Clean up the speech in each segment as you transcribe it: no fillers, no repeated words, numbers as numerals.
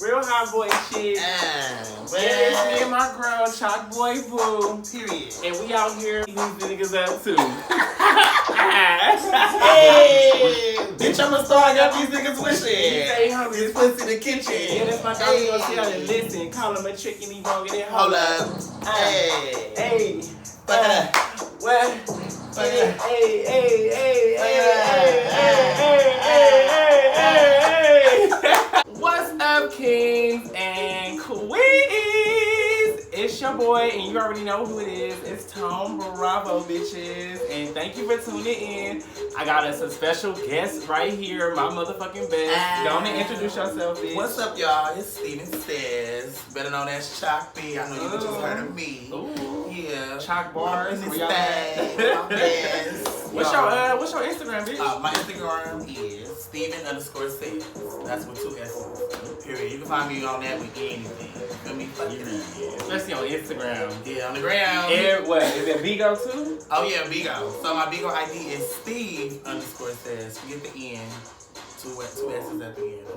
Real hot boy shit. It's me and my girl, Choc Boo. Period. And we out here these niggas up too. Hey, bitch, I'm a star. I got these niggas wishing. Hey, homie, This pussy in the kitchen. yeah, that's my dog. He gonna sit down and listen. Call him a chick and he gonna get it. Hold up. Hey. What? Hey. What's up, kings and queens? It's your boy, and you already know who it is. It's Tonebravoo, bitches. And thank you for tuning in. I got us a special guest right here, my motherfucking best. Go on and introduce yourself, bitch. What's up, y'all? It's Steven Says, better known as Choc B. I know you just heard of me. Ooh. Yeah. Choc bars. This thing. What's your Instagram, bitch? My Instagram is Steven_Says. That's with 2 S's. Period. You can find me on that with anything. Feel me? Especially on Instagram. Yeah, on the ground. And what? Is it Bigo too? Oh yeah, Bigo. So my Bigo ID is Steve_Says. Forget the N. 2 S's at the end.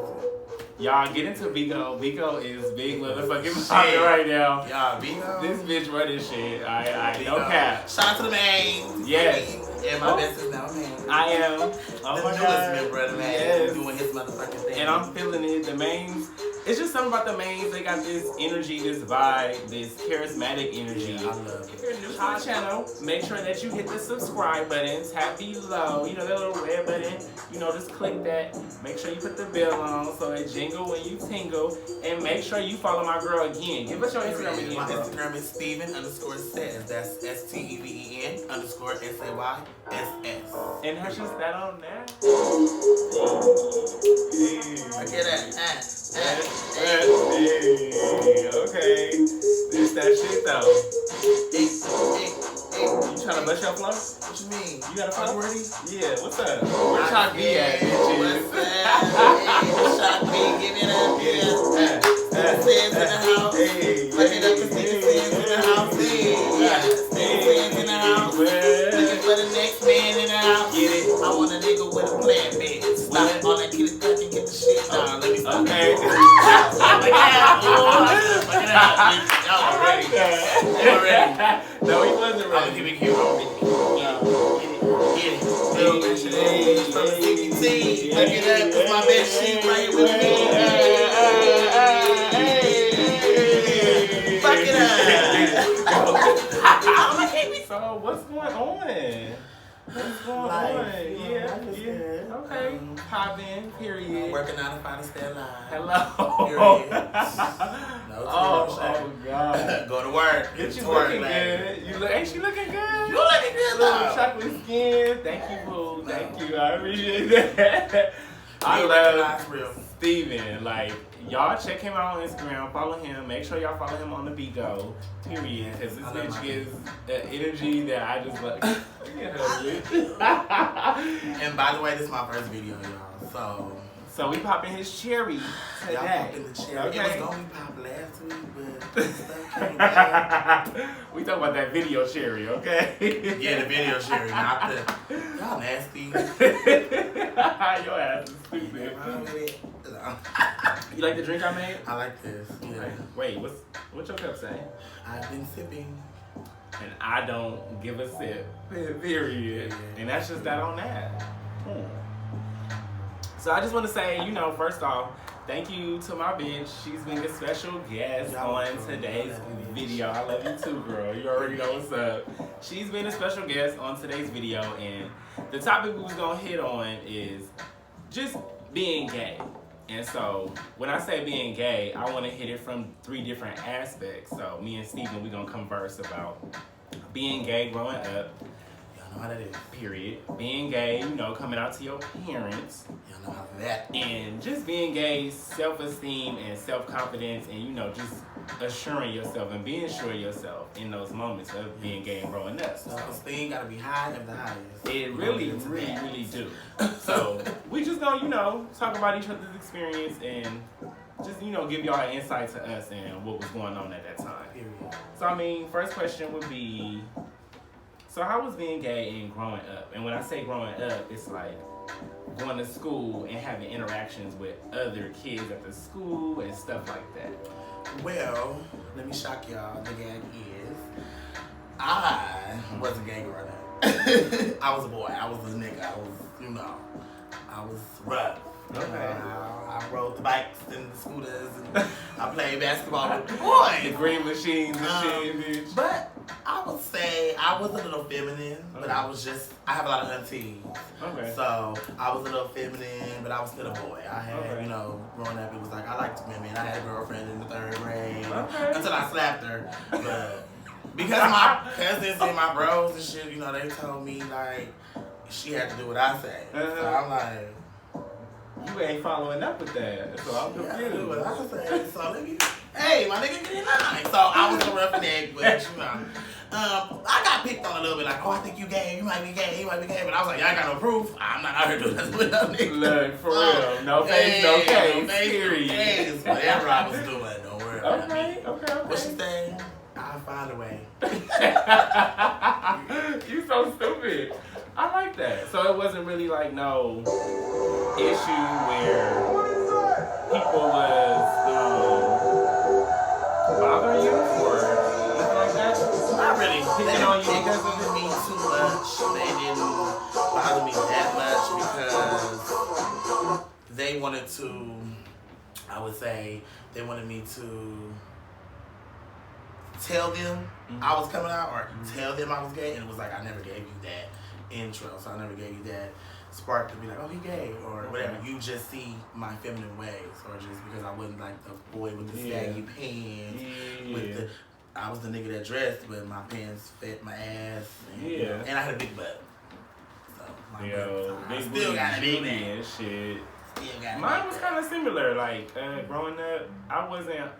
Y'all get into Bigo. Bigo is big motherfucking shit right now. Y'all, Bigo. This bitch running shit. I no cap. Shout out to the main. Yes. And my best is now man. I am. Oh the my newest god. brother, man. Yes. Doing his motherfucking thing. And I'm feeling it. The mains. It's just something about the mains. They got this energy, this vibe, this charismatic energy. Yeah, I love it. If you're new to the channel, make sure that you hit the subscribe button, tap below. You know that little red button. You know, just click that. Make sure you put the bell on so it jingle when you tingle. And make sure you follow my girl again. Give us your Instagram again, My bro. Instagram is Steven_Says. That's STEVEN_SAYSS. And her just that on there. Look at that. Hey, okay. This that shit though. Hey. You trying to bust your flow? What you mean? You got a flow? ready? Yeah, what's up? Where ChocB at, bitches? What's up? Hey, ChocB, give it up. Says in the house. Hey, Look it up and Steven Says in the house. Steven Says in the house. Looking for the next man in the house. Get it? I want a nigga with a plan, bitch. Stop on that kitty cut and get the shit down. Let me stop. Okay. Fuck it out, bitch. Y'all ready? Y'all ready? No, he wasn't I'm ready. gonna give it here. Get it. Little bitch from the CBT. Look it up. It's my best shit right here with me. Fuck it up. So what's going on? What's going on? Yeah. Okay. Pop in. Period. Working 9 to 5 to stay alive. Hello. Period. Oh God. Go to work. Bitch, you looking good. Ain't she looking good? You looking good Little though. chocolate skin. Thank you, boo. Thank you. I appreciate that. I love Steven. Like, y'all check him out on Instagram. Follow him. Make sure y'all follow him on the Bigo. Period. Because this bitch gives the energy that I just like. And by the way, this is my first video, y'all. So we popping his cherry today. Y'all popping the cherry. Okay. It was gonna be pop last week, but stuff came back. We talking about that video cherry, okay? Yeah, the video cherry, not the. Y'all nasty. Your ass is stupid. You like the drink I made? I like this. Yeah. Wait, what's your cup say? I've been sipping. And I don't give a sip. Period. And that's just that on that. So I just want to say, first off, thank you to my bitch. She's been a special guest on today's video. I love you too, girl. You already know what's up. She's been a special guest on today's video, and the topic we was gonna hit on is just being gay. And so when I say being gay, I want to hit it from 3 different aspects. So me and Steven, we're gonna converse about being gay growing up. Y'all know how that is. Period. Being gay, coming out to your parents. Y'all know how that. And just being gay, self-esteem and self-confidence, and just assuring yourself and being sure of yourself in those moments of being gay and growing up. Self-esteem gotta be high at the highest. It really do. So we just gonna, talk about each other's experience and just, give y'all an insight to us and what was going on at that time. Period. So first question would be, so how was being gay and growing up? And when I say growing up, it's like, going to school and having interactions with other kids at the school and stuff like that? Well, let me shock y'all. The gag is, I wasn't gay growing up. I was a boy. I was a nigga. I was rough. Okay. I rode the bikes and the scooters and I played basketball with the boys. The green machines and shit, bitch. But I would say I was a little feminine, but I have a lot of aunties. Okay. So I was a little feminine, but I was still a boy. I had, growing up, it was like I liked women. I had a girlfriend in the 3rd grade until I slapped her. But because my cousins and my bros and shit, they told me like she had to do what I say. So I'm like, you ain't following up with that, so I'm confused. What I say. So hey, my nigga, get in line. So I was a roughneck, but I got picked on a little bit, like, oh, I think you gay, you might be gay, but I was like, y'all got no proof. I'm not out here doing this with no niggas. Look, for real, no face, no case, period. Whatever I was doing, don't worry about me. Okay. What she saying? I'll find a way. You so stupid. I like that. So it wasn't really like no issue where people was bothering you or anything like that? Not really. Picking on you because of me too much. They didn't bother me that much because they wanted to, I would say, they wanted me to tell them I was coming out or tell them I was gay, and it was like I never gave you that intro, so I never gave you that spark to be like, oh, he gay or whatever. You just see my feminine ways, or just because I wasn't like the boy with the saggy pants. I was the nigga that dressed, but my pants fit my ass, and I had a big butt. So I still got a big man. Shit. Mine was kind of similar. Like growing up, I wasn't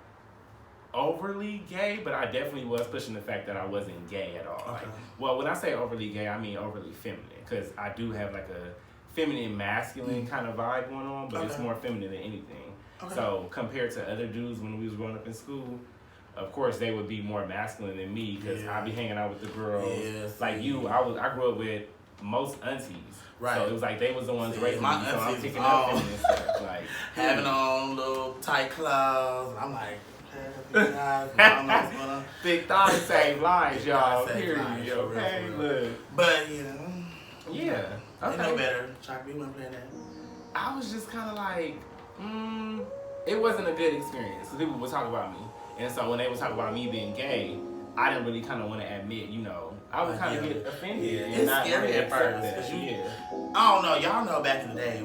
overly gay, but I definitely was pushing the fact that I wasn't gay at all. Okay. Like, well, when I say overly gay, I mean overly feminine, because I do have like a feminine, masculine kind of vibe going on, but it's more feminine than anything. Okay. So compared to other dudes when we was growing up in school, of course they would be more masculine than me, because I'd be hanging out with the girls. Like you, I grew up with most aunties. Right. So it was like they was the ones raising me, so I'm picking up feminine stuff. Like having on little tight clothes. I'm like, thick thighs save lives, y'all. Period. Okay, look. But yeah. Okay. They know better. ChocB wasn't playing that. I was just kind of like, it wasn't a good experience. So people would talk about me, and so when they would talk about me being gay, I didn't really kind of want to admit, I would kind of get offended. And it's not scary at first. I don't know. Y'all know back in the day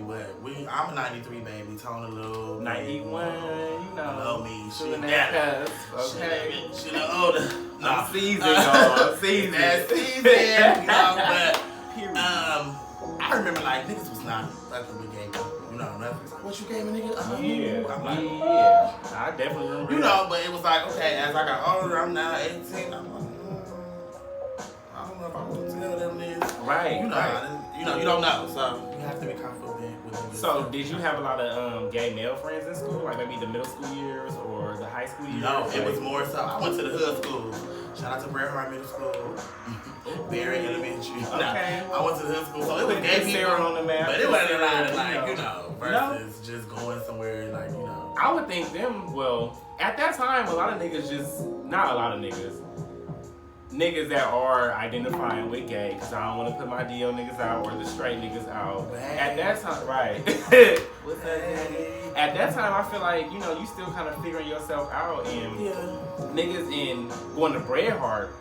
I'm a 93 baby, Tony Lou. 91, know me. She that okay. She the older. No. I'm seasoned, y'all. I'm seasoned. That's seasoned, but I remember like niggas was not fucking with gay people. Nothing. Like, what you gay, my nigga? I'm like, I definitely remember. But it was like, okay, as I got older, I'm now 18. I'm like, I don't know if I'm gonna tell them this. Right. You don't know, so you have to be confident with them. So, did you have a lot of gay male friends in school, like maybe the middle school years or the high school years? No, it was more so. I went to the hood school. Shout out to Bret Hart Middle School, Barry Elementary. Okay. I went to the hood school, so it was gay people on the map, but it wasn't a lot of versus just going somewhere like I would think them. Well, at that time, a lot of niggas not a lot of niggas. Niggas that are identifying with gay, because I don't want to put my DL niggas out or the straight niggas out. At that time, right. What's that? At that time, I feel like, you still kind of figuring yourself out, and niggas in going to Bret Hart,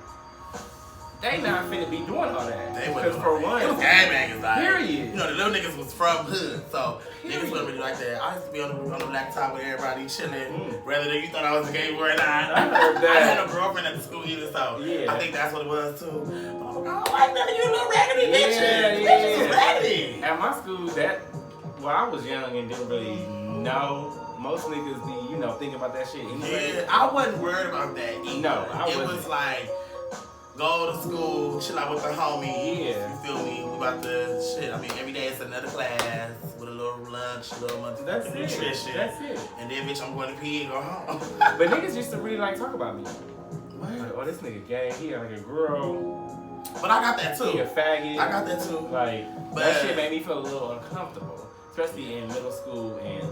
they not finna be doing all that. Because for one, it was gangbangers, like, period. The little niggas was from hood, so niggas wasn't really like that. I used to be on the laptop with everybody chilling, rather than you thought I was a gay boy or not. I heard that. I had no girlfriend at the school either, so I think that's what it was too. But I was like, I don't like none of you little raggedy bitches. Bitches is raggedy. At my school, I was young and didn't really know. Most niggas be, thinking about that shit anyway. Yeah, I wasn't worried about that either. No, I wasn't. It was like, go to school, chill out with the homie. Yeah. You feel me? We about to shit. I mean, every day it's another class with a little lunch, a little nutrition. That's it. And then, bitch, I'm going to pee and go home. But niggas used to really talk about me. What? Like, oh, this nigga gay. He had like a girl. But I got that too. He a faggot. I got that too. Like, but that shit made me feel a little uncomfortable, especially in middle school and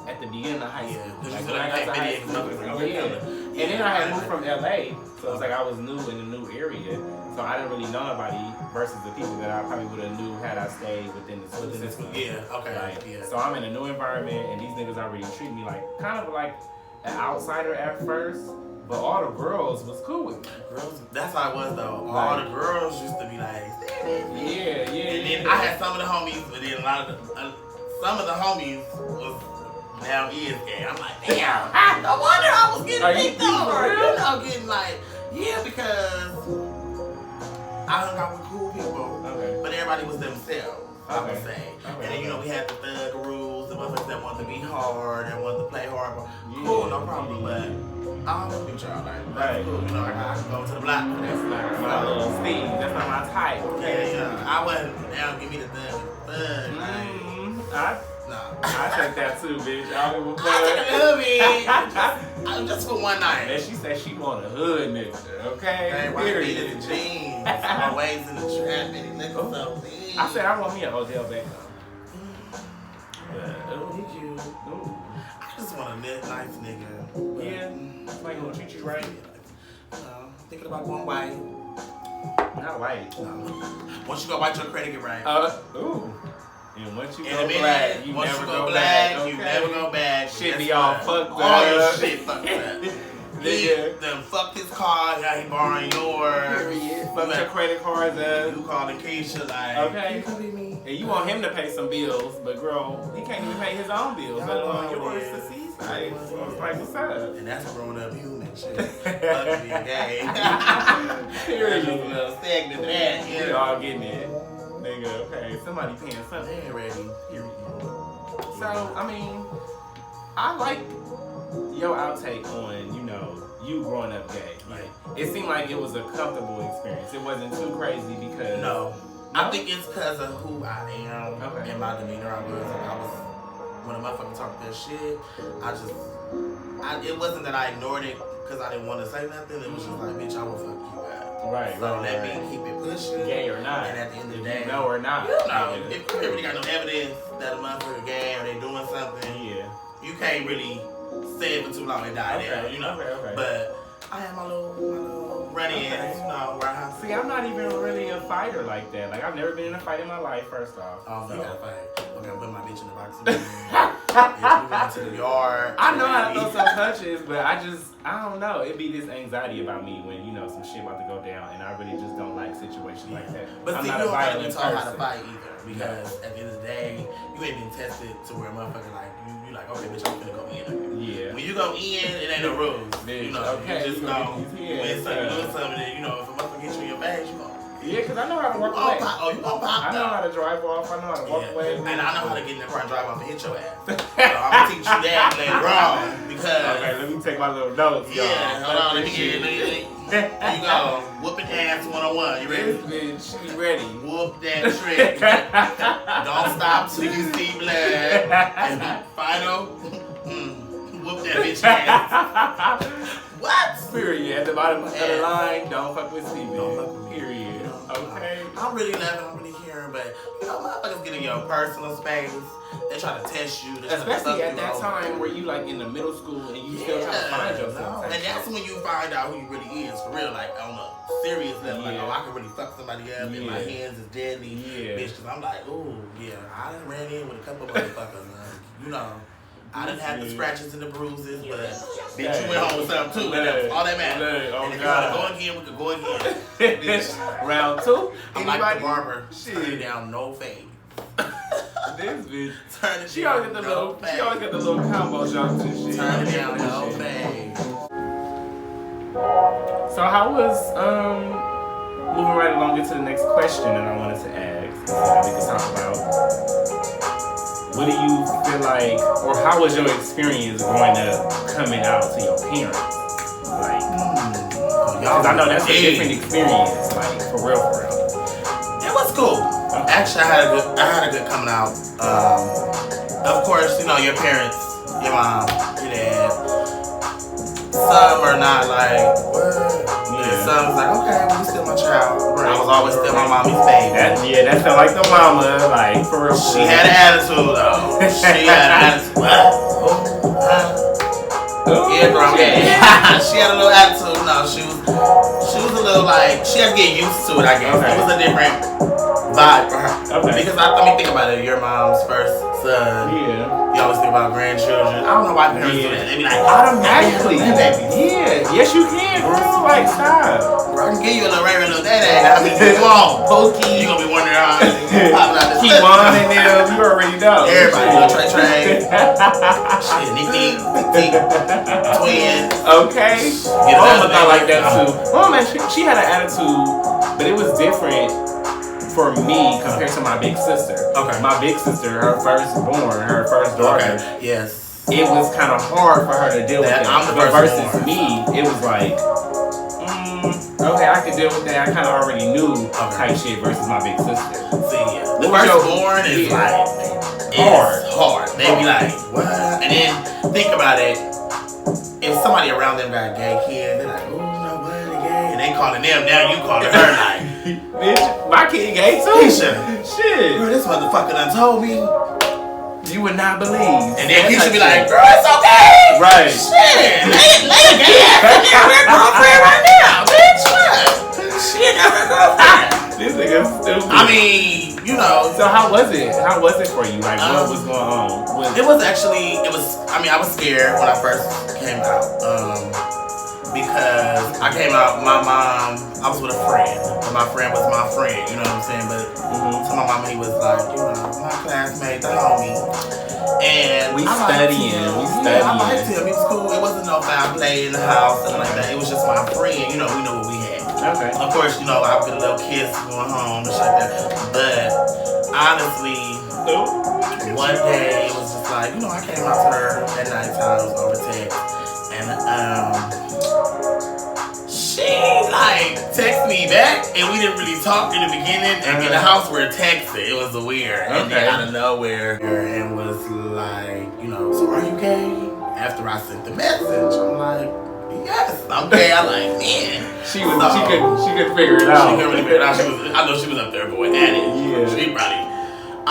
at the beginning of high school. Yeah, like when I got to high school, and then I had moved from LA, so it's like I was new in a new area, so I didn't really know nobody versus the people that I probably would have knew had I stayed within the school system. Yeah, okay. Like, yeah. So I'm in a new environment, and these niggas already treat me like kind of like an outsider at first. But all the girls was cool with me. Girls, that's how it was though. All the girls used to be like, yeah. And then I had some of the homies, but then a lot of some of the homies was now is gay. I'm like, damn, no wonder I was getting picked over. You know, getting like, yeah, because I hung out with cool people, but everybody was themselves. I would say. And then, you know, we had the thug rules, the motherfuckers that wanted to be hard, that wanted to play hard. Cool, no problem, but I don't want to be y'all like, that's cool. You know, I can go to the block. That's not my little Steve. That's not my type. Yeah, you know, I wasn't down. Give me the thug. I take that too, bitch. I don't give a fuck. I take a little bit. Just for one night. And she said she want a hood nigga, okay? Hey, why you in the jeans? My waist in the trap, and he looking so big. I said I want me an Odell Beckham. He cute. I just want a nice nigga. Yeah, like gonna treat you right. Thinking about going white. Not white. No. Once you go white, your credit get right. Ooh. And once you in go black, you never go back. You never go back. Shit be all fucked up. All your shit fucked up. He done fucked his car, now he borrowing yours. Fucked your credit cards up. You calling Keisha like, okay. And you want him to pay some bills, but girl, he can't even pay his own bills. Let alone yours to see. Like, what's up? And that's a grown up human shit. Fuck being gay. Period. Just a little segment of that. We all getting it. Nigga, okay, somebody paying something. They ain't ready. Period. So, I mean, I like your outtake on, you know, you growing up gay. Like, it seemed like it was a comfortable experience. It wasn't too crazy because... No. I think it's because of who I am and my demeanor. When a motherfucker talked that shit, it wasn't that I ignored it because I didn't want to say nothing. It was just like, bitch, I will fuck you up. Right, so let me keep it pushing. Gay or not. And at the end of the day, you know or not. You know, if you really got no evidence that a motherfucker gay or they doing something, you can't really say it for too long and die there, you know. But I have my little run-ins, you know, where I have. See, I'm not even really a fighter like that. Like, I've never been in a fight in my life, first off. Oh, you gotta fight. Okay, I'm putting my bitch in the boxing room. Bitch, we going to the yard. I know how to throw some punches, but I don't know. It'd be this anxiety about me when, you know, some shit about to go down, and I really just don't like situations like that. But I'm see, not you a don't gotta be violent taught how to person. fight either. Because at the end of the day, you ain't been tested to where a motherfucker like, you like, okay, bitch, I'm finna go in on you. Yeah. When you go in, it ain't no rules. Bitch, you know, okay, you just go, you win something, you do something, and you know, if a motherfucker gets you in your face, you go. Yeah, because I know how to walk away. You gon' pop. I know how to drive off. I know how to walk away. And I know how to get in the car and drive off and hit your ass. So I'm gonna teach you that later on because. Okay, let me take my little notes, y'all. Yeah, hold on, let me get it. You go, whooping ass 101. You ready? This bitch, she ready. Whoop that trick. Don't stop till you see blood. And final, whoop that bitch ass. What? Period. At the bottom of the line, don't fuck with Steven. Don't fuck with me. Period. Okay. I'm really loving, I'm really caring, but you know, motherfuckers get in your personal space. They try to test you. Especially at that time where you like in the middle school and you still trying to find yourself. And that's when you find out who you really is for real, like on a serious level. Like, oh, I can really fuck somebody up and my hands is deadly. Bitch, because I'm like, ooh, yeah, I done ran in with a couple of motherfuckers. You know. I done had the scratches and the bruises, but bitch, you went home with something too, and all that matters. And if you want to go again, we could go again. Bitch, round two. I'm like the barber, turning down no fade. This bitch, turn it she always got the little, she always got the little combo jumps and shit. Turn it down no fade. So how was moving right along into the next question that I wanted to ask? We can talk about. What do you feel like, or how was your experience growing up coming out to your parents? Like, because I know that's a different experience, like, for real. It was cool. Actually, I had a good coming out. Of course, you know, your parents, your mom, your dad, some are not like, what? The son was like, okay, well, you still my child. I was always still my mommy's baby. That felt like the mama, like, for real. She had an attitude, though. She had an attitude. Yeah, bro, yeah. She had a little attitude. No, she was a little like, she had to get used to it, I guess. Okay. It was a different vibe for her. Okay. Because let me think about it. Your mom's first son. Yeah. You always think about grandchildren. I don't know why parents do that. They be like, automatically. Yeah. Yes, you can, bro. Like, stop. Bro, I can give you a little Ray little daddy. I mean, come on. Pokey. You gonna be wondering how popping out this. Keep on in there. You already know. Everybody, little Trey. Shit, Nick, twins. Okay. Mama thought like that too. Mama, she had an attitude, but it was different for me compared to my big sister. Okay. My big sister, her first daughter. Okay. Yes. It was kind of hard for her to deal with that. But versus me, it was like, okay, I could deal with that. I kind of already knew type shit versus my big sister. See, the firstborn is like hard. They be like, what? And then think about it. If somebody around them got gay kids, they're like, oh, no, what, they gay? And they calling them, now you calling her like, bitch, my kid gay too. Shit. Bro, this motherfucker done told me. You would not believe. And then he should be like, girl, it's okay. Right. Shit. Lay a gay ass in her girlfriend right now, bitch. What? She ain't got her girlfriend. This nigga's stupid. I mean, you know. So how was it? How was it for you? Like, what was going on? I was scared when I first came out. Because I came out, my mom, I was with a friend. But my friend was my friend, you know what I'm saying? But to my mom, he was like, you know, my classmate, the homie. And we studying. Yeah, I liked him. He was cool. It wasn't no foul play in the house, something like that. It was just my friend. You know, we know what we had. Okay. Of course, you know, I put a little kiss going home and shit like that. But honestly, one day it was just like, you know, I came out to her at nighttime, it was over text. And she like texted me back, and we didn't really talk in the beginning. And in the house we're texting. It was weird. And then out of nowhere, and was like, you know, so are you gay? After I sent the message, I'm like, yes, I'm gay. I'm like, man. She couldn't figure it out. She couldn't really figure it out. I know she was up there going at it. Yeah. She probably,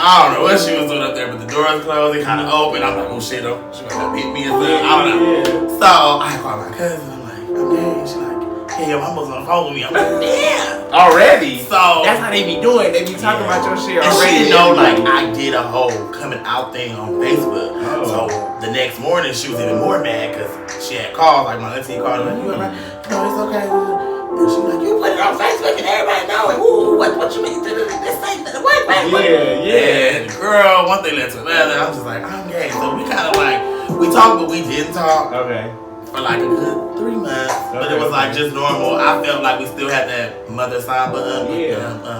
I don't know what she was doing up there, but the door was closed. It kind of opened. I'm like, oh shit, she might have hit me or something. I don't know. Yeah. So I called my cousin. I'm like, I'm gay. She's like, hey, your mama's on the phone with me. I'm like, damn. Already? So that's how they be doing. They be talking about your shit already. And she didn't know, like, I did a whole coming out thing on Facebook. Oh. So the next morning, she was even more mad because she had called, like my auntie called her, like, you alright? No, it's okay. And she was like, you put it on Facebook and everybody know it. Ooh, what you mean? This ain't the what? Yeah. And girl, one thing led to another. I was just like, I'm gay. So we kind of like, we talked, but we didn't talk. Okay. For like a good 3 months. Okay. But it was like just normal. I felt like we still had that mother-son bond.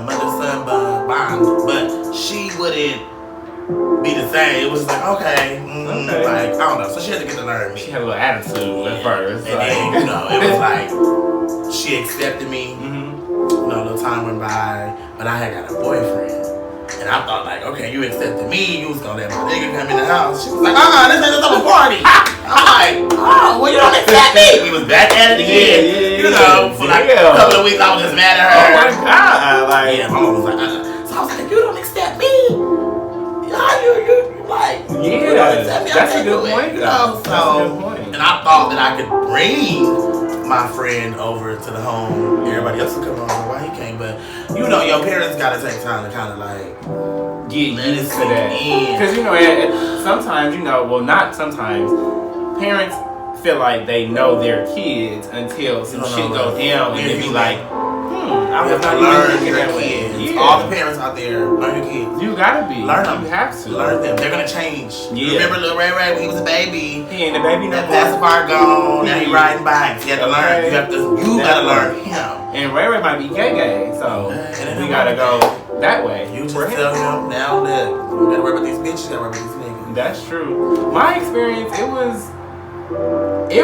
Mother-son bond. But she wouldn't be the same. It was like, okay. Like, I don't know. So she had to get to learn me. She had a little attitude at first. And then, you know, it was like, she accepted me. You know, a little time went by. But I had got a boyfriend. And I thought like, okay, you accepted me. You was going to let my nigga come in the house. She was like, this ain't a party. I'm like, oh, well, you don't accept me. We was back at it again. Yeah, you know, for like a couple of weeks, I was just mad at her. Oh my God. Like, yeah, mama was like, So I was like, if you don't accept me, you like, you don't accept me. That's a good point. You know, so, and I thought that I could bring my friend over to the home. Everybody else would come over. Why he came? But you know, your parents gotta take time to kind of like get used to that. Because you know, sometimes not sometimes. Parents feel like they know their kids until some shit goes down, and they be like, I was not learn your kids. Yeah. All the parents out there, learn your kids. You gotta be. Learn them. You have to. Learn them. They're gonna change. Yeah. Remember Lil Ray Ray when he was a baby? He ain't a baby no more. That pacifier gone. Now he riding bikes. You have to learn. You gotta learn him. And Ray Ray might be gay, so we gotta go that way. You just tell him now that you gotta work with these bitches. You gotta work with these niggas. That's true. My experience, it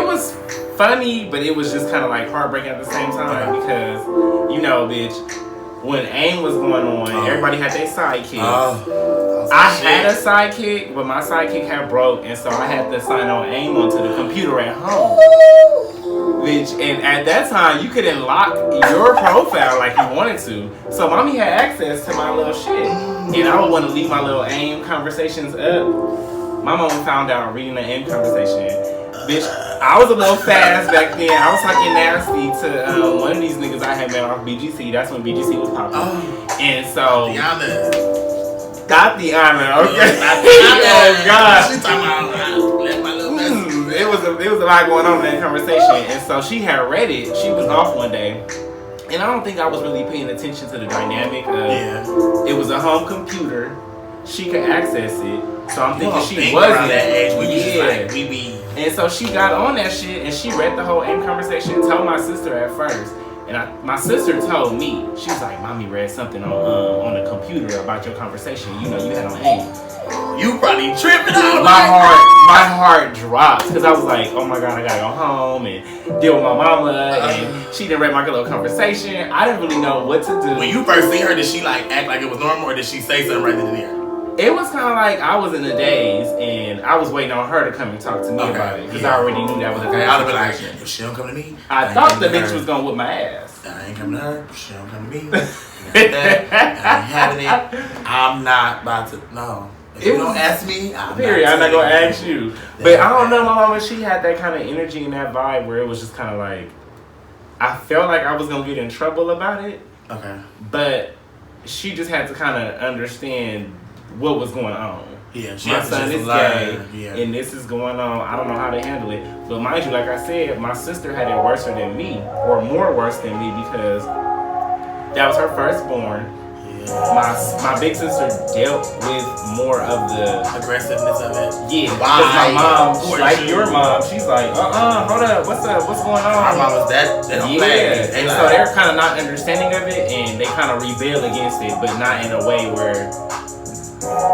was funny, but it was just kind of like heartbreaking at the same time because, you know, bitch, when AIM was going on, everybody had their sidekick. on I had a sidekick, but my sidekick had broke, and so I had to sign on AIM onto the computer at home. Bitch, and at that time, you couldn't lock your profile like you wanted to. So mommy had access to my little shit. And I would want to leave my little AIM conversations up. My mom found out reading the AIM conversation. Bitch, I was a little fast back then. I was talking nasty to one of these niggas I had met off BGC. That's when BGC was popping. And so... Tatiana, okay. Oh, God. She talking about my little best. It was a lot going on in that conversation. And so she had read it. She was off one day. And I don't think I was really paying attention to the dynamic of it was a home computer. She could access it. So I'm thinking she wasn't. That age, we be. And so she got on that shit and she read the whole AIM conversation, told my sister at first. And my sister told me, she was like, mommy read something on the computer about your conversation. You know, you had on AIM. You probably tripping out. My heart dropped because I was like, oh my God, I gotta go home and deal with my mama. And she didn't read my little conversation. I didn't really know what to do. When you first seen her, did she like act like it was normal, or did she say something right then and there? It was kind of like I was in a daze and I was waiting on her to come and talk to me about it because I already knew that was a I would have been like, if she don't come to me, I thought the bitch was gonna whip my ass. I ain't coming to her. If she don't come to me, I ain't having it. I'm not about to. No. If you don't ask me, I'm not gonna ask you. But I don't know, my mama, she had that kind of energy and that vibe where it was just kind of like, I felt like I was gonna get in trouble about it. Okay. But she just had to kind of understand what was going on. Yeah, my son is gay, and this is going on. I don't know how to handle it. But mind you, like I said, my sister had it worse than me, or more worse than me, because that was her firstborn. My big sister dealt with more of the aggressiveness of it. Yeah, because my mom, like your mom, she's like, hold up, what's going on? Our mom was that. And so they're kind of not understanding of it, and they kind of rebel against it, but not in a way where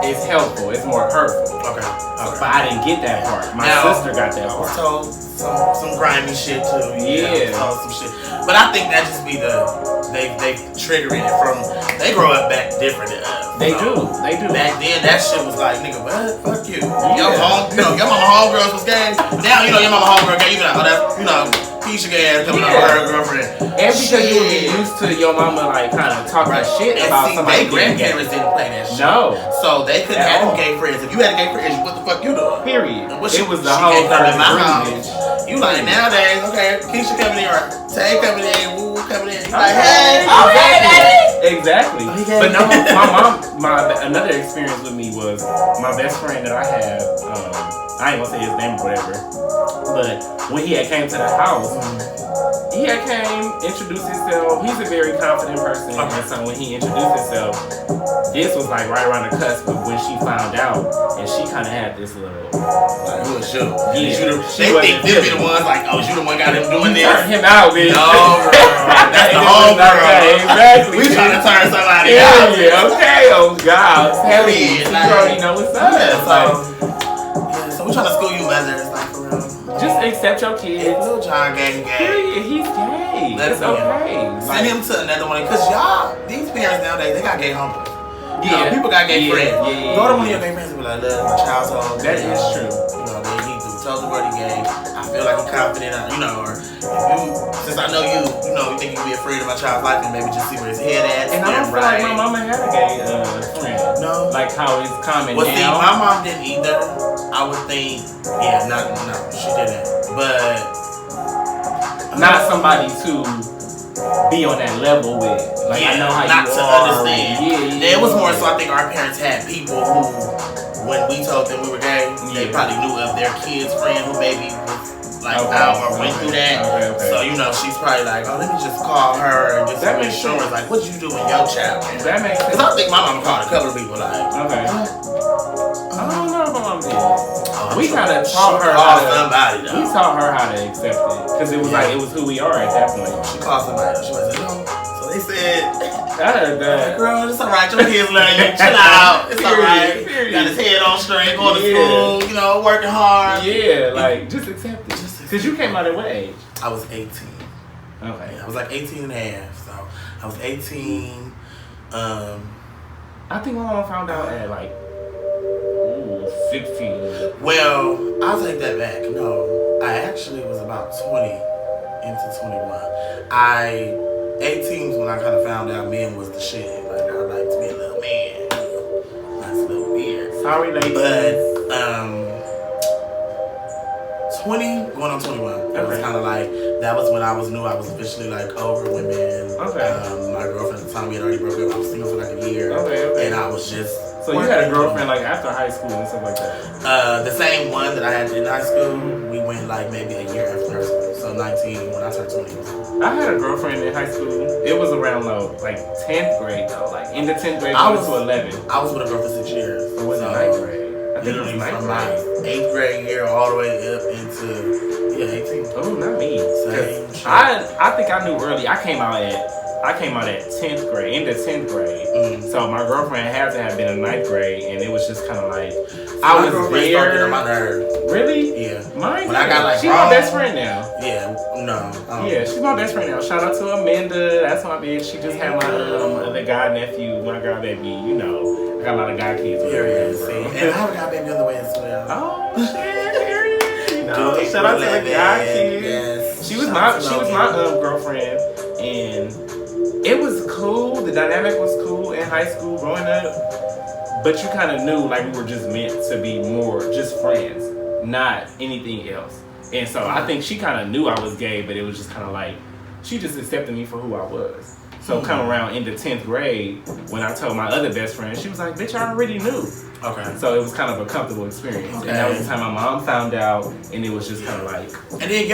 it's helpful. It's more hurtful. Okay. But I didn't get that part. My sister got that part. I was told some grimy shit too. Yeah. Told some shit. But I think that just be they triggering it from. They grow up back different than us. They do. Back then, that shit was like, nigga, what? Fuck you. Your mama homegirls was gay. Now, your mama homegirl gay. You be like, Keisha gay ass coming over her girlfriend. And because you would be used to your mama, like, kind of talking shit about somebody. Their grandparents didn't play that shit. No. So they couldn't have them gay friends. If you had a gay friend, what the fuck you doing? Period. It was the whole you like, nowadays, okay, Keisha coming in, or Tay coming in, Woo coming in. You like, hey. Exactly. But no, another experience with me was my best friend that I have, I ain't gonna say his name or whatever, but when he had came to the house, he had came, introduced himself. He's a very confident person, and so when he introduced himself, this was like right around the cusp of when she found out, and she kind of had this little like, who is you? Yeah, they think they be the ones like, oh, you the one got him doing this. Turn him out, bitch. No, bro. That's the whole girl. Exactly. We trying to turn somebody out. Yeah, okay. Oh God, tell me. You already know what's up. So we trying to school you mothers, like for real. Just accept your kids. Little John gay. Period. He's gay. That's okay. Send him to another one, cause these parents nowadays, they got gay homies. Yeah, people got gay friends. Yeah. Go to one of your gay friends and be like, look, my child's home. That is true. He tells the word he gay. I feel like I'm confident, or since I know you think you can be afraid of my child's life and maybe just see where his head at. And I don't feel like my mama had a gay friend. No. Like how it's common now. See, my mom didn't either. I would think, no, she didn't. But not somebody to be on that level with. Like, I know how not you to are. Understand. It was more so I think our parents had people who, when we told them we were gay, they probably knew of their kids' friend who maybe was like out or went through that. So, she's probably like, oh, let me just call her and get some insurance. Like, what you do in your child? That makes sense. Because I think my mama called a couple of people like, okay. I don't know if my mom did. We kind of taught her how to. We taught her how to accept it because it was like it was who we are at that point. She called somebody. She was like, no. So they said, I heard that. Girl, it's alright. Your kids love you. Chill out. It's alright. Got his head on straight, going to school. Working hard. Yeah, like just accept it. Because you came out at what age? I was 18. Okay. I was like 18 and a half. So I was 18. I think my mom found out at like 16. Well, I'll take that back. No, I actually was about 20 into 21. 18 was when I kind of found out men was the shit. Like, I like to be a little man. Nice little beard. Sorry, ladies. But, 20 going on 21. It was kind of like, that was when I knew I was officially like over women. Okay. My girlfriend at the time, we had already broken up. I was single for like a year. Okay. And I was just. So you had a girlfriend like after high school and stuff like that? The same one that I had in high school, we went like maybe a year after high school. So 19 when I turned 20. I had a girlfriend in high school. It was around like 10th grade though. Like in the 10th grade, I was to 11. I was with a girl for 6 years. So was it 9th grade? I think it was 9th from grade. my 8th grade year all the way up into 18. Oh, not me. Same shit. I think I knew early. I came out at 10th grade, into 10th grade. So my girlfriend had to have been in 9th grade, and it was just kind of like I was there. On my nerves. Really? Yeah. Mine. When I got like she's my best friend now. Yeah. No. Yeah, she's my best friend now. Shout out to Amanda. That's my bitch. She just had my other god nephew, my god baby. You know, I got a lot of god kids. Here he is. And I have a god baby on the way as well. Oh shit! No, shout out to the god kids. Yes. She was my girlfriend, and it was cool. The dynamic was cool in high school growing up. But you kind of knew like we were just meant to be more just friends, not anything else. And so I think she kind of knew I was gay, but it was just kind of like she just accepted me for who I was. So come around into 10th grade, when I told my other best friend, she was like, bitch, I already knew. Okay. So it was kind of a comfortable experience. Okay. And that was the time my mom found out, and it was just kind of like. And then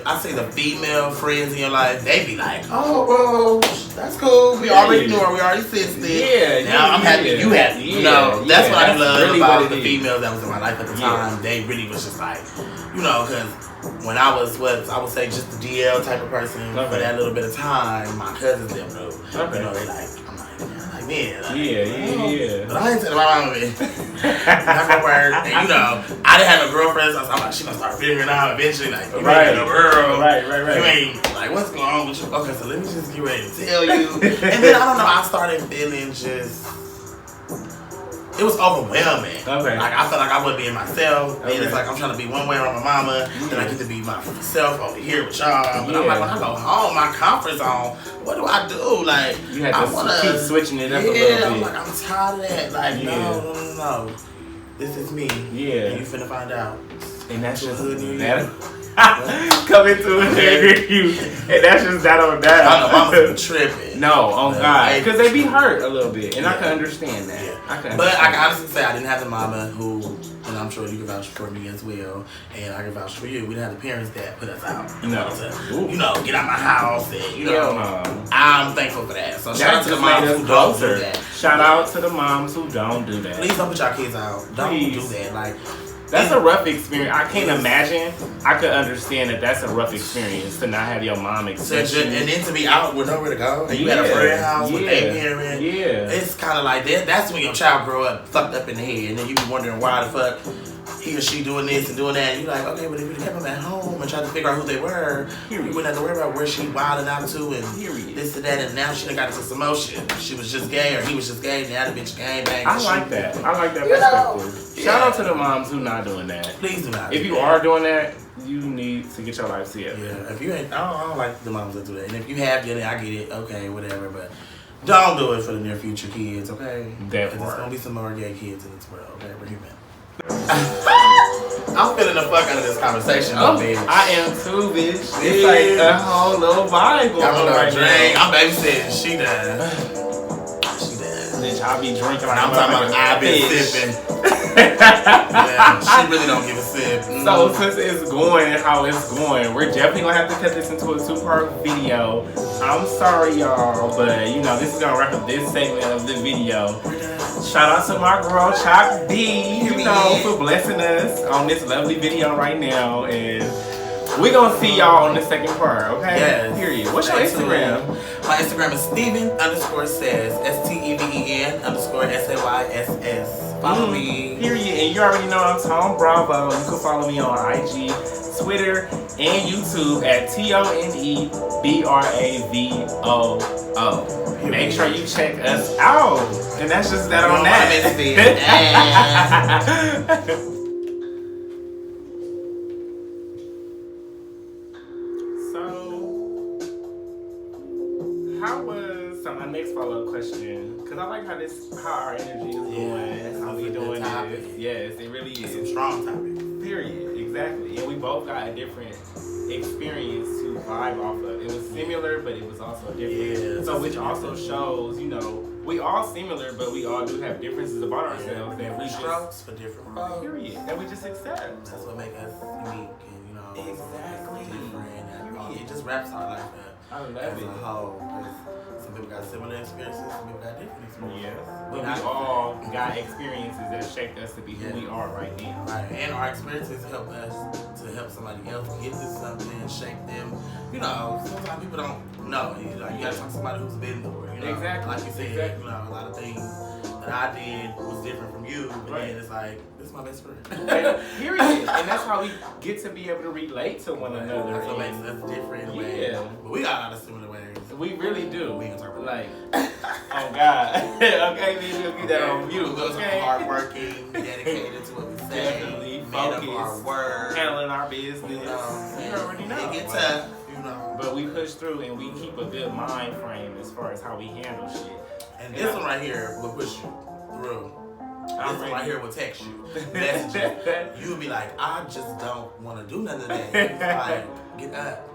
I say the female friends in your life, they be like, oh, well, that's cool. We already knew her. We already sensed it. Yeah. Now I'm happy you happy. You know, that's what I love really about the females that was in my life at the time. They really was just like, you know, because when I was I would say just the DL type of person for that little bit of time, my cousins them knew. Okay. You know, they like, I'm like, man. Like, Yeah. But I ain't telling my mama it. That's my word. And you know, I didn't have no girlfriend, so I'm like, she gonna start figuring out eventually. Like, you ain't got no girl. Right. You ain't like, what's going on with you? Okay, so let me just get ready to tell you. And then I don't know, I started feeling just. It was overwhelming. Okay. Like I felt like I wouldn't be in myself. Okay. And it's like I'm trying to be one way around my mama, then I get to be myself over here with y'all. But I'm like, when I go home, my comfort zone, what do I do? Like you had to keep switching it up a little bit. I'm like, I'm tired of that. Like, no. This is me. Yeah. And you finna find out. And that's just that. Come into a you, and that's just that on that. I know mama's tripping. No, on God, because they be hurt a little bit, and I can understand that. Yeah. But I can honestly say I didn't have the mama who, and I'm sure you can vouch for me as well, and I can vouch for you. We didn't have the parents that put us out. To, get out my house, and I'm thankful for that. So shout out to the moms who don't do that. Shout out to the moms who don't do that. Please don't put your kids out. Don't do that. Like. That's a rough experience. I can't imagine. I could understand that that's a rough experience to not have your mom accept you. And then to be out with nowhere to go. And you got a friend house with their parent. Yeah. It's kind of like that. That's when your child grow up fucked up in the head. And then you be wondering why the fuck he or she doing this and doing that. And you're like, okay, but if you kept them at home and tried to figure out who they were, you wouldn't have to worry about where she wilding out to and this and that. And now she done got into some motion. She was just gay or he was just gay. Now the bitch gang bang. I like that perspective. Shout out to the moms who not doing that. Please do not. If you are doing that, you need to get your life together. Yeah. If you ain't, I don't like the moms that do that. And if you have done it, I get it. Okay, whatever. But don't do it for the near future kids. Okay. There's gonna be some more gay kids in this world. Okay, we're human. I'm feeling the fuck out of this conversation, bitch. I am too, bitch. It's like a whole little vibe going on right now. I'm babysitting. She done. Bitch, I be drinking like I'm talking about I been sipping. Yeah, she really don't give a sip. So since it's going how it's going, we're definitely gonna have to cut this into a 2-part video. I'm sorry, y'all, but this is gonna wrap up this segment of the video. Shout out to my girl Choc B, for blessing us on this lovely video right now. And We gonna see y'all on the second part, okay? Yes. Period. What's your Instagram? My Instagram is Steven_says STEVEN_SAYSS. Follow me. Period. And you already know I'm Tonebravoo. You can follow me on IG, Twitter, and YouTube at TONEBRAVOO. Make sure you check us out. And that's just that on that. So my next follow-up question, because I like how our energy is going, how we doing this. Yes, it really is. Some strong topic. Period. Exactly. And we both got a different experience to vibe off of. It was similar, but it was also different. Yeah, so which also shows, we all similar, but we all do have differences about ourselves that we strokes for different folks. Period. That we just accept. That's what makes us unique and exactly different. And it just wraps our life up. I love as it. a whole. Some people got similar experiences, some people got different experiences. Yes. But we all got experiences that shaped us to be who we are right now. Right. And our experiences help us to help somebody else get to something, shape them. Sometimes people don't know. You gotta talk to somebody who's been through it. Exactly. Like you said, a lot of things that I did was different from you, but then it's like, this is my best friend. Period. And that's how we get to be able to relate to one another. That's what makes us different in ways. Yeah. But we got a lot of similar ways. We really do. We ain't gonna talk about like, oh God. Okay, we'll get that on mute. Okay. Hardworking, dedicated to what we say. Definitely focused. Our work. Handling our business. You already know. It gets tough. But we push through and we keep a good mind frame as far as how we handle shit. And this one right here will push you through. This one right here will text you, message you. You will be like, I just don't want to do none of that. It's like, get up.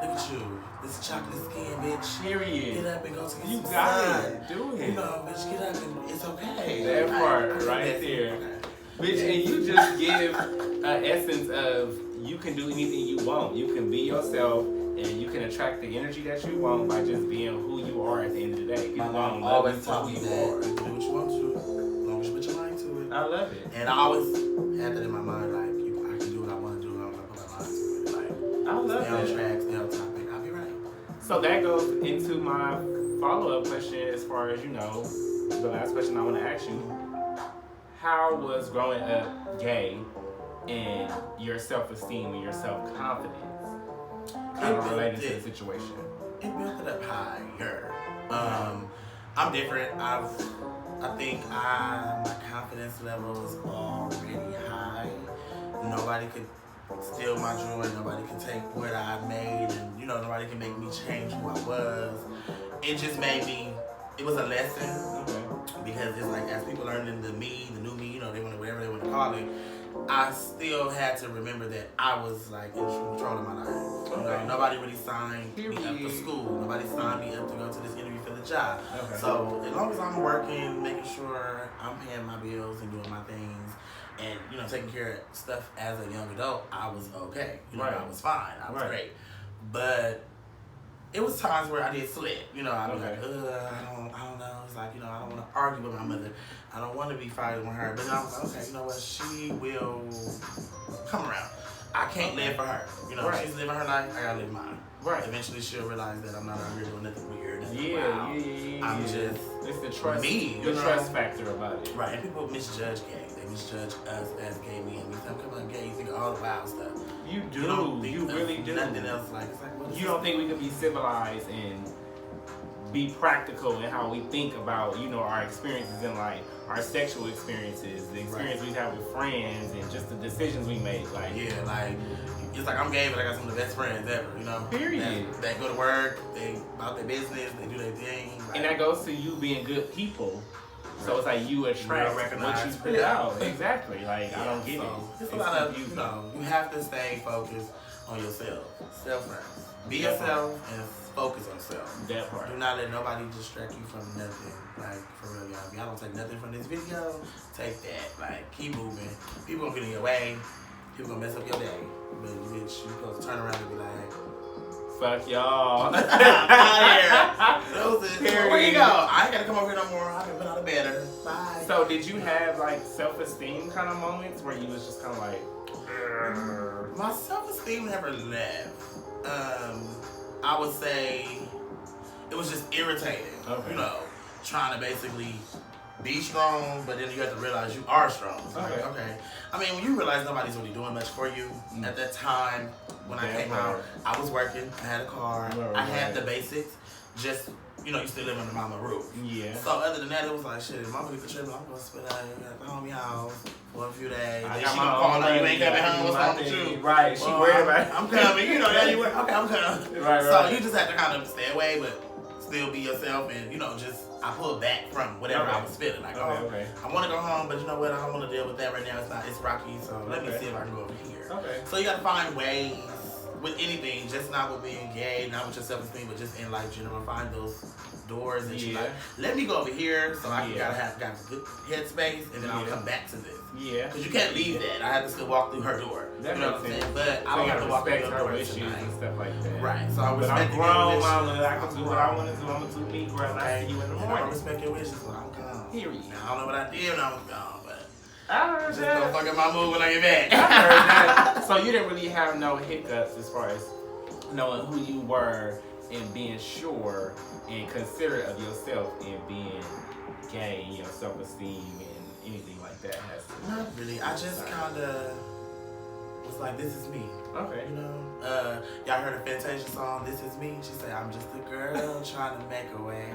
Look at you. This chocolate skin, bitch. Period. Get up and go to the You got it. Do it. Bitch, get up and it's okay. That part right there. Okay. Bitch, and you just give an essence of you can do anything you want. You can be yourself. And you can attract the energy that you want by just being who you are at the end of the day. My mom always taught me that. You do what you want to, as long as you put your mind to it. I love it. And I always had that in my mind, like, I can do what I want to do, I'm going to put my mind to it. Like, I love stay on track, stay on topic, I'll be right. So that goes into my follow-up question as far as, the last question I want to ask you. How was growing up gay and your self-esteem and your self-confidence kind of related to the situation? It built it up higher. I'm different. I think my confidence level is already high. Nobody could steal my joy. Nobody can take what I made, and nobody can make me change who I was. It just made me. It was a lesson because it's like as people learning the new me, they want to whatever they want to call it. I still had to remember that I was like in control of my life. Nobody really signed me up for school. Nobody signed me up to go to this interview for the job. So as long as I'm working, making sure I'm paying my bills and doing my things, and taking care of stuff as a young adult, I was okay. I was fine. I was great. But it was times where I did slip. I'd be like, I don't know. It's like, I don't want to argue with my mother. I don't want to be fighting with her. But I was like, okay, you know what? She will come around. I can't live for her. She's living her life. I gotta live mine. Right. Eventually, she'll realize that I'm not out here doing nothing weird. I'm just it's the trust. Me. The trust factor about it. Right. And people misjudge gay. They misjudge us as gay men. We come on gay. You think of all the wild stuff. You do. You really do. Nothing else like it's like. You don't think we could be civilized and be practical in how we think about, our experiences in life, our sexual experiences, the experience we have with friends, and just the decisions we make. It's like I'm gay, but I got some of the best friends ever, Period. They go to work, they about their business, they do their thing. And that goes to you being good people. So it's like you attract what you put out. Exactly. I don't get it. It's a lot of, you have to stay focused on yourself. Self-first. Be yourself and focus on self. That part. Do not let nobody distract you from nothing. For real, y'all. If y'all don't take nothing from this video, take that. Keep moving. People gonna get in your way. People gonna mess up your day. But bitch, you supposed to turn around and be like, fuck y'all. Out here. Where you go? I ain't gotta come over here no more. I've been out of bed. Bye. So did you have self-esteem kind of moments where you was just kind of like, my self-esteem self-esteem never left. I would say it was just irritating. Okay. You know, trying to basically be strong, but then you have to realize you are strong. It's like, okay. I mean, when you realize nobody's really doing much for you, at that time, when I came out, I was working, I had a car, I had the basics, just, you know, you still live under mama roof. Yeah. So other than that, it was like, shit, if mama get the trip, I'm going to spend at the homie house for a few days. I Then got she my gonna call her, you own ain't coming home, what's wrong with thing. you? Right, she worried about it. I'm coming, you know, yeah, you work, okay, I'm coming. Right. So you just have to kind of stay away, but still be yourself and, you know, just, I pulled back from whatever I was feeling. Like, I want to go home, but you know what, I don't want to deal with that right now. It's rocky, so let me see if I can go over here. Okay. So you got to find ways with anything, just not with being gay, not with your self-esteem, but just in life general. Find those doors that you like. Let me go over here so I can got a good headspace, and then I'll come back to this. Yeah. Because you can't leave that. I had to still walk through her door. That you know what I'm saying? But I don't have to walk through her door wishes and stuff like that. Right. So I But respect I'm grown, I can do what I want to do. I'm going to do me, girl, and I see you in the morning. I respect your wishes, but I'm gone. Period. Now, I don't know what I did when I was gone, but I heard just that. don't fuck up my mood when I get back. I heard that. So you didn't really have no hiccups as far as knowing who you were and being sure and considerate of yourself and being gay and your self-esteem and anything like that has to. Not really. I just kind of was like, this is me. Okay. You know? Y'all heard a Fantasia song, This Is Me? She said, I'm just a girl trying to make a way.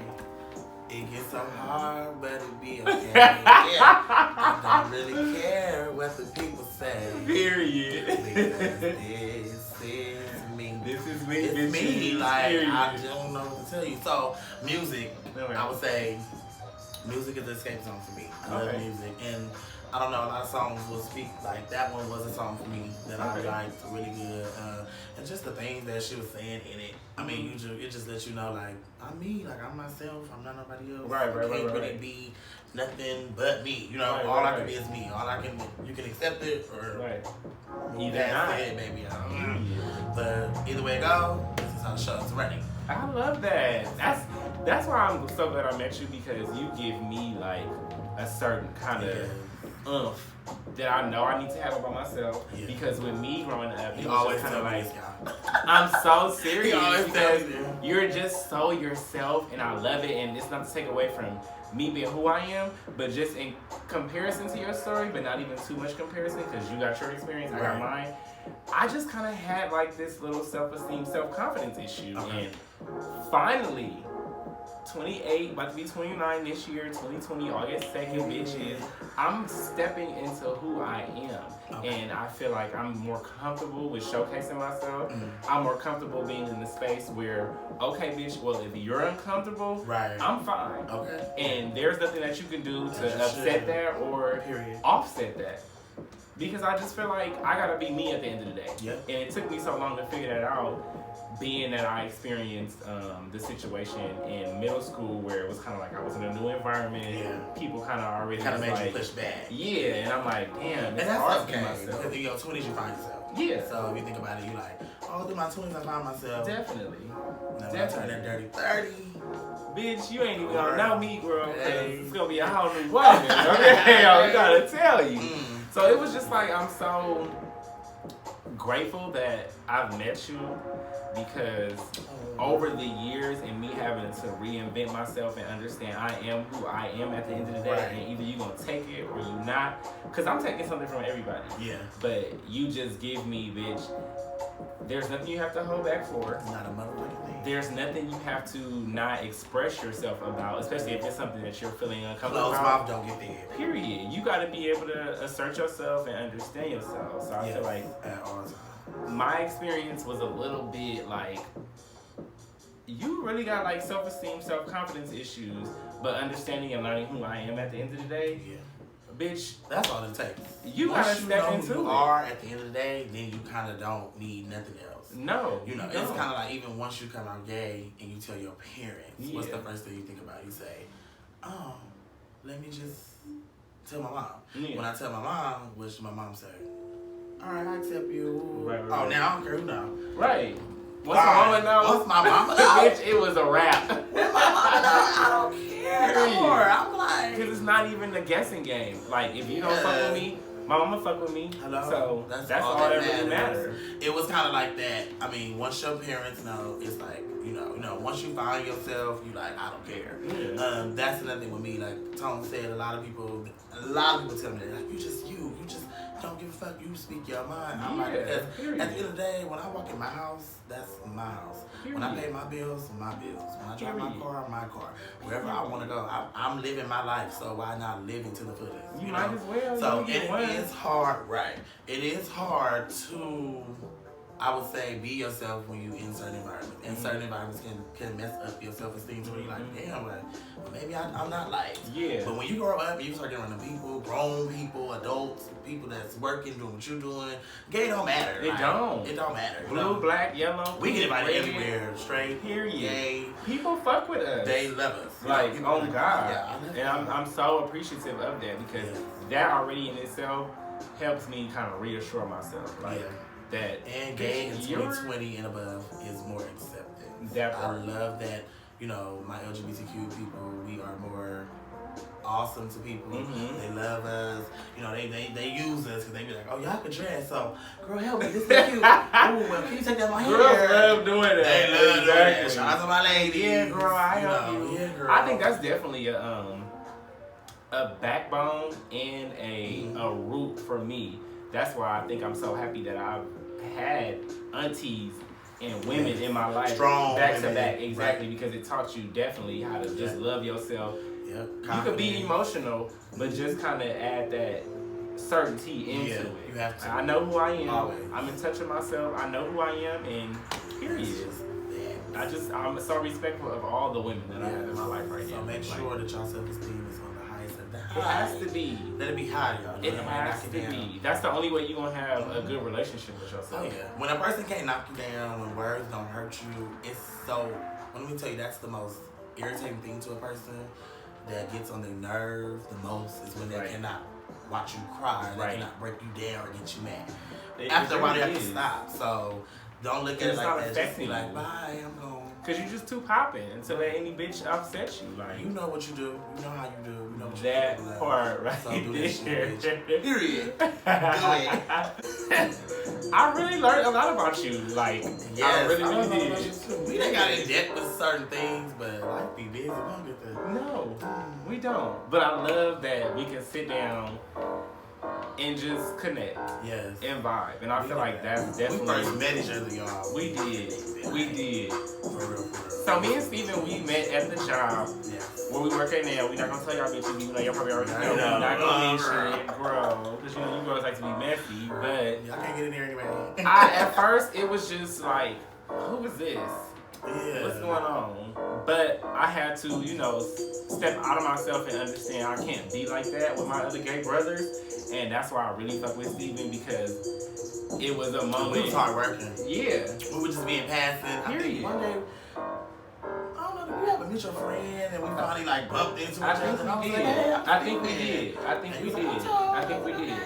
It gets so hard, but it be okay. Yeah. I don't really care what the people say. Period. Because this is me. This is me. It's me. Like, period. I don't know what to tell you. So, music, I would say, music is an escape song for me. I love music. And I don't know, a lot of songs will speak, like that one was a song for me that I liked really good. And just the things that she was saying in it. I mean, it just lets you know, like, I'm me, like, I'm myself, I'm not nobody else. Right. I can't really be nothing but me. You know, all I can be is me. You can accept it or either not. It, baby. I don't know. But either way it goes, this is how the show's running. I love that. That's why I'm so glad I met you, because you give me like a certain kind of oomph that I know I need to have about myself. Yeah. Because with me growing up, it was just kind of like, I'm so serious because you're just so yourself, and I love it. And it's not to take away from me being who I am, but just in comparison to your story, but not even too much comparison, because you got your experience, I got mine. I just kind of had like this little self-esteem, self-confidence issue, and finally, 28, about to be 29 this year, 2020, August 2nd, bitches, I'm stepping into who I am. And I feel like I'm more comfortable with showcasing myself. I'm more comfortable being in the space where, okay, bitch, well, if you're uncomfortable, I'm fine. And there's nothing that you can do to upset that or offset that. Because I just feel like I gotta be me at the end of the day. And it took me so long to figure that out, being that I experienced the situation in middle school where it was kind of like I was in a new environment. People kind of already kind of made like, you push back. And I'm like, damn, it's and that's hard okay. for myself. Because in your 20s, you find yourself. So if you think about it, you're like, oh, through my 20s, I found myself. Definitely. Now when I turn that dirty 30. Bitch, you ain't even gonna know me, girl, because it's gonna be a whole new woman. Okay, I gotta tell you. So it was just like, I'm so grateful that I've met you, because over the years and me having to reinvent myself and understand I am who I am at the end of the day, and either you gonna take it or you not, because I'm taking something from everybody. But you just give me, bitch, there's nothing you have to hold back for. Not a motherfucking thing. There's nothing you have to not express yourself about, especially if it's something that you're feeling uncomfortable about. Closed mouth don't get fed. Period. You gotta be able to assert yourself and understand yourself. So I feel like at all times. My experience was a little bit like, you really got like self-esteem, self-confidence issues, but understanding and learning who I am at the end of the day, bitch, that's all it takes. You gotta step into it. Who you are at the end of the day, then you kind of don't need nothing else. No, you know, it's kind of like even once you come out gay and you tell your parents, what's the first thing you think about? You say, oh, let me just tell my mom. When I tell my mom, what should my mom say? All right, I accept you. Oh, now I don't care who know. Once my mama knows, once my mama knows, bitch, it was a wrap. When my mama knows, I don't care no more. I'm like, because it's not even a guessing game. Like, if you don't fuck with me, My mama fuck with me. Hello. So that's all that really matters. It was kind of like that. I mean, once your parents know, it's like, you know, once you find yourself, you like, I don't care. Yeah. That's another thing with me. Like Tone said, a lot of people tell me that, like, you just don't give a fuck. You speak your mind. I'm like, because at the end of the day, when I walk in my house, that's my house. When I pay my bills, my bills. When I drive my car, my car. Wherever I want to go, I'm living my life. So why not live it to the fullest? You might as well. So it is hard, right? It is hard to, I would say, be yourself when you in certain environments. And certain environments can mess up your self-esteem to where you're like, damn, well, maybe I'm not liked. Yeah. But when you grow up and you start getting around people, grown people, adults, people that's working, doing what you're doing, gay don't matter. It don't. It don't matter. Blue, black, yellow. We get invited everywhere. Straight, period. Gay. People fuck with us. They love us. Like, oh God. Yeah, and I'm so appreciative of that because that already in itself helps me kind of reassure myself. Like, that. And gay in 2020 and above is more accepted. I love that, you know, my LGBTQ people, we are more awesome to people. They love us. You know, they use us because they be like, oh, y'all can dress. So, girl, help me. This is cute. Oh, well, can you take that my hair? Girls love doing that. They love doing that. Shout out to my lady. Yeah, girl, I help you. Yeah, girl. I think that's definitely a backbone and a root for me. That's why I think I'm so happy that I've had aunties and women in my life strong back women, to back, exactly, because it taught you definitely how to just love yourself. Yep. You could be emotional, but just kind of add that certainty into it. You have to. I know who I am. Always. I'm in touch with myself. I know who I am, and period. I'm so respectful of all the women that I have in my life right now. So make sure that y'all self-esteem is on the highest of the high. It has to be. Let it be high, y'all. It has to be. That's the only way you're going to have a good relationship with yourself. Oh, yeah. When a person can't knock you down, when words don't hurt you, it's so... Let me tell you, that's the most irritating thing to a person that gets on their nerves the most is when they cannot watch you cry, they cannot break you down or get you mad. After a while, they have to stop. So don't look at it like that. Just be like, bye, I'm going. Because you're just too popping until let any bitch upset you. Like, you know what you do. You know how you do. You know what you that do. part right so do this there. Shit, bitch. Period. Do it. I really learned a lot about you. Like, I really did. We done got in depth with certain things, but life be busy. We don't get that. No, we don't. But I love that we can sit down and just connect. Yes. And vibe. And I feel like that's definitely... We first met each other, y'all. We did. We did. For real. So me and Steven, we met at the job where we work at now. We're not going to tell y'all bitches, even though y'all probably already know. We're not going to mention it, bro. Because you know, you girls like to be messy. But y'all can't get in there anyway. At first, it was just like, who is this? Yeah. What's going on? But I had to, you know, step out of myself and understand I can't be like that with my other gay brothers. And that's why I really fuck with Steven, because it was a moment. We was hard working. Yeah. We were just being passive. I think one day, I don't know, did we have a mutual friend and we finally like bumped into each other? I think we did.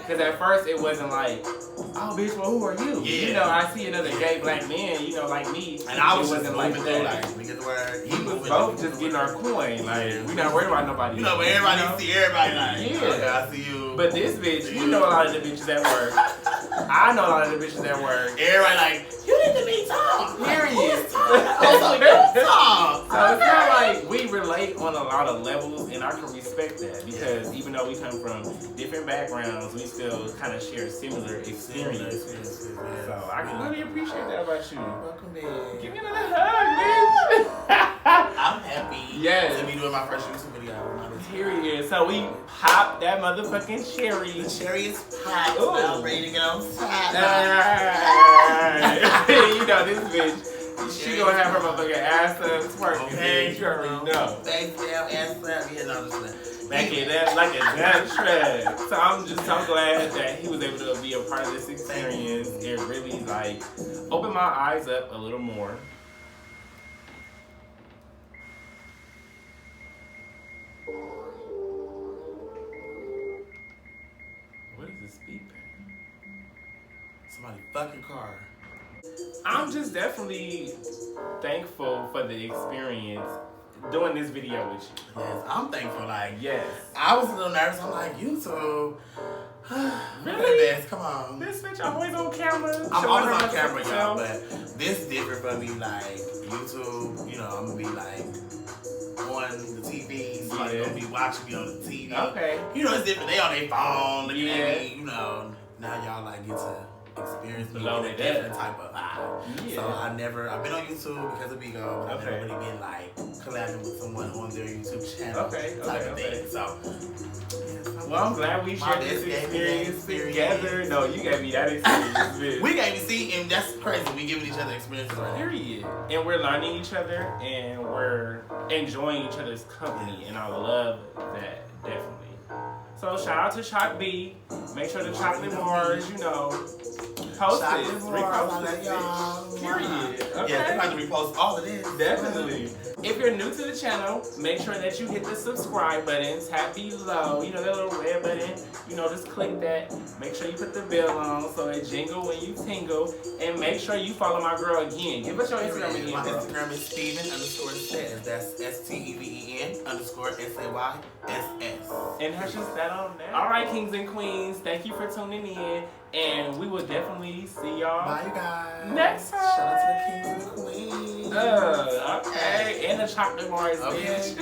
Because at first it wasn't like, oh bitch, well who are you? Yeah. You know, I see another gay black man, you know, like me. And I was wasn't like that. Like, we get the word. We was both just getting our coin. Like, we not worried about nobody. You know, but everybody see everybody like, yeah. Okay, I see you. But this bitch, you know a lot of the bitches at work. I know a lot of the bitches at work. Everybody like, you need to meet Tom. Period. Also, you're Tom. So it's not like we relate on a lot of levels, and I can respect that because even though we come from different backgrounds, we still kind of share similar experiences. So I can really appreciate that about you. Welcome back. Give me another hug, bitch. I'm happy to be doing my first YouTube video. Period. So we popped that motherfucking cherry. The cherry is popped. I'm ready to get on top. You know this bitch. She gonna have her motherfucking ass up twerking. Okay, you already know. Face down, ass up. Yeah, no, just back in that like a damn track. So I'm just so glad that he was able to be a part of this experience and really like open my eyes up a little more. What is this beeping? Somebody fucking car. I'm just definitely thankful for the experience doing this video with you. Yes, I'm thankful. Like, yes, I was a little nervous. I'm like, YouTube. Really? Best, come on. This bitch always on camera. I'm always on camera, y'all, but this different for me. Like YouTube, you know, I'm gonna be like on the TV, so I'm gonna be watching me on the TV. Okay. You know, it's different. They on their phone looking at me. You know, now y'all like get to experience me with a different type of vibe. Yeah. So I've been on YouTube because of Bigo, but I've never really been like collabing with someone on their YouTube channel type of thing. So. Well, I'm glad we shared this experience together. No, you gave me that experience, bitch. We gave me, see, and that's crazy. We giving each other experiences right now. Period. And we're learning each other, and we're enjoying each other's company, and I love that, definitely. So shout out to Choc B. Make sure the chocolate bars, you know, post it, repost it, bitch. Period. Okay. Yeah, they like to repost all of this. Definitely. If you're new to the channel, make sure that you hit the subscribe button, tap below, you know, that little red button, you know, just click that. Make sure you put the bell on so it jingle when you tingle, and make sure you follow my girl again. Give us your Instagram again, My bro. Instagram is Steven_says. That's STEVEN_SAYSS. And that's just that on there. All right, kings and queens, thank you for tuning in, and we will definitely see y'all. Bye, you guys. Next time. Shout out to the kings and the queens. Okay. And the chocolate bars, bitch.